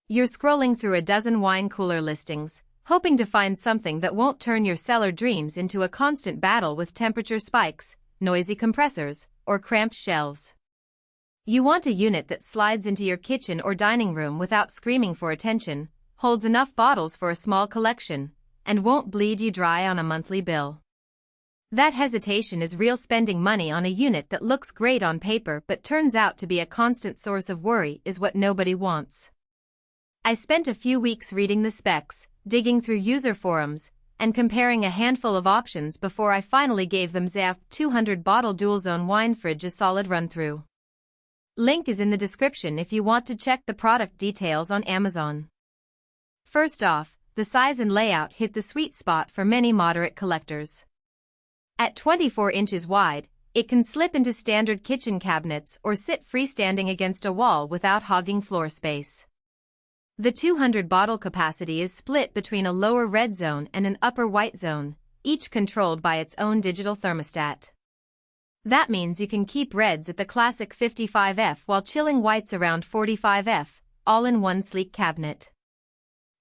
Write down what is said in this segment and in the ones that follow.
You're scrolling through a dozen wine cooler listings, hoping to find something that won't turn your cellar dreams into a constant battle with temperature spikes, noisy compressors, or cramped shelves. You want a unit that slides into your kitchen or dining room without screaming for attention, holds enough bottles for a small collection, and won't bleed you dry on a monthly bill. That hesitation is real. Spending money on a unit that looks great on paper but turns out to be a constant source of worry is what nobody wants. I spent a few weeks reading the specs, digging through user forums, and comparing a handful of options before I finally gave the MZAVP 200-bottle dual-zone wine fridge a solid run-through. Link is in the description if you want to check the product details on Amazon. First off, the size and layout hit the sweet spot for many moderate collectors. At 24 inches wide, it can slip into standard kitchen cabinets or sit freestanding against a wall without hogging floor space. The 200-bottle capacity is split between a lower red zone and an upper white zone, each controlled by its own digital thermostat. That means you can keep reds at the classic 55F while chilling whites around 45F, all in one sleek cabinet.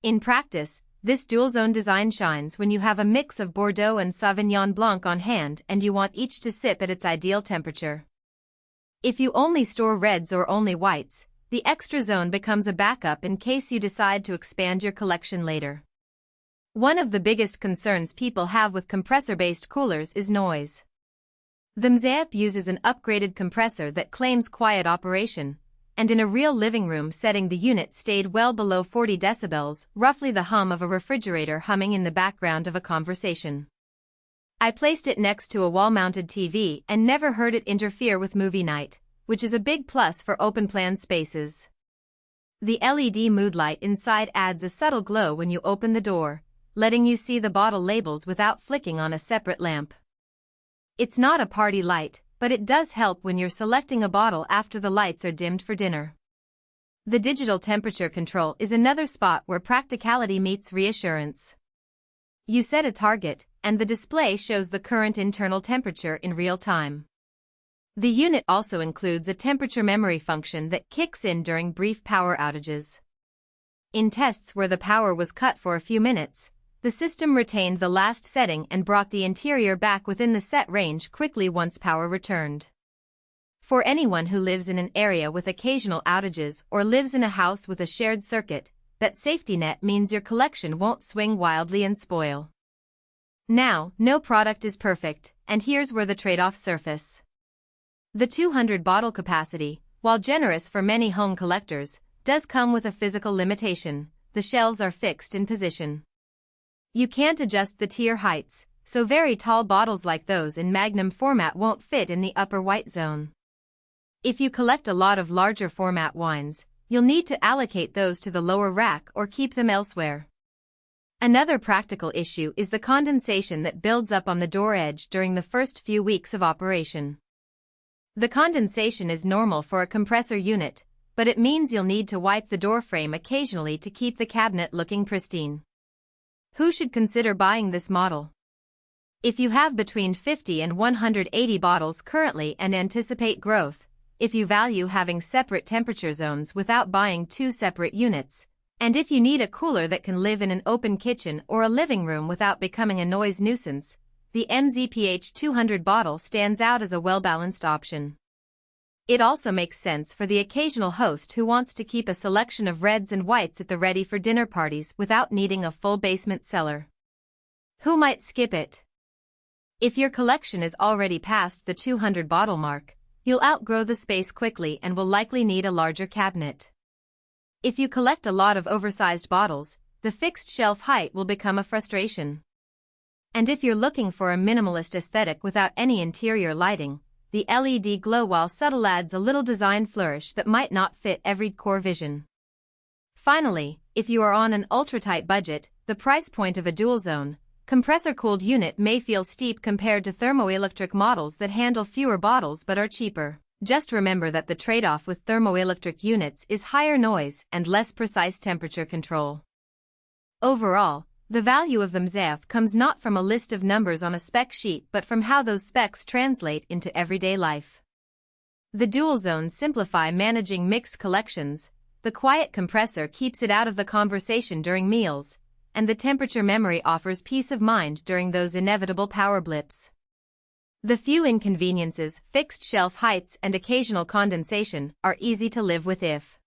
In practice, this dual-zone design shines when you have a mix of Bordeaux and Sauvignon Blanc on hand and you want each to sip at its ideal temperature. If you only store reds or only whites, the extra zone becomes a backup in case you decide to expand your collection later. One of the biggest concerns people have with compressor-based coolers is noise. The MZAVP uses an upgraded compressor that claims quiet operation, and in a real living room setting the unit stayed well below 40 decibels, roughly the hum of a refrigerator humming in the background of a conversation. I placed it next to a wall-mounted TV and never heard it interfere with movie night, which is a big plus for open-plan spaces. The LED mood light inside adds a subtle glow when you open the door, letting you see the bottle labels without flicking on a separate lamp. It's not a party light, but it does help when you're selecting a bottle after the lights are dimmed for dinner. The digital temperature control is another spot where practicality meets reassurance. You set a target, and the display shows the current internal temperature in real time. The unit also includes a temperature memory function that kicks in during brief power outages. In tests where the power was cut for a few minutes, the system retained the last setting and brought the interior back within the set range quickly once power returned. For anyone who lives in an area with occasional outages or lives in a house with a shared circuit, that safety net means your collection won't swing wildly and spoil. Now, no product is perfect, and here's where the trade-offs surface. The 200-bottle capacity, while generous for many home collectors, does come with a physical limitation: the shelves are fixed in position. You can't adjust the tier heights, so very tall bottles like those in Magnum format won't fit in the upper white zone. If you collect a lot of larger format wines, you'll need to allocate those to the lower rack or keep them elsewhere. Another practical issue is the condensation that builds up on the door edge during the first few weeks of operation. The condensation is normal for a compressor unit, but it means you'll need to wipe the door frame occasionally to keep the cabinet looking pristine. Who should consider buying this model? If you have between 50 and 180 bottles currently and anticipate growth, if you value having separate temperature zones without buying two separate units, and if you need a cooler that can live in an open kitchen or a living room without becoming a noise nuisance, the MZAVP 200 bottle stands out as a well-balanced option. It also makes sense for the occasional host who wants to keep a selection of reds and whites at the ready for dinner parties without needing a full basement cellar. Who might skip it? If your collection is already past the 200 bottle mark, you'll outgrow the space quickly and will likely need a larger cabinet. If you collect a lot of oversized bottles, the fixed shelf height will become a frustration. And if you're looking for a minimalist aesthetic without any interior lighting, the LED glow while subtle adds a little design flourish that might not fit every core vision. Finally, if you are on an ultra-tight budget, the price point of a dual-zone, compressor-cooled unit may feel steep compared to thermoelectric models that handle fewer bottles but are cheaper. Just remember that the trade-off with thermoelectric units is higher noise and less precise temperature control. Overall, the value of the MZAVP comes not from a list of numbers on a spec sheet but from how those specs translate into everyday life. The dual zones simplify managing mixed collections, The quiet compressor keeps it out of the conversation during meals, and the temperature memory offers peace of mind during those inevitable power blips. The few inconveniences, fixed shelf heights and occasional condensation, are easy to live with if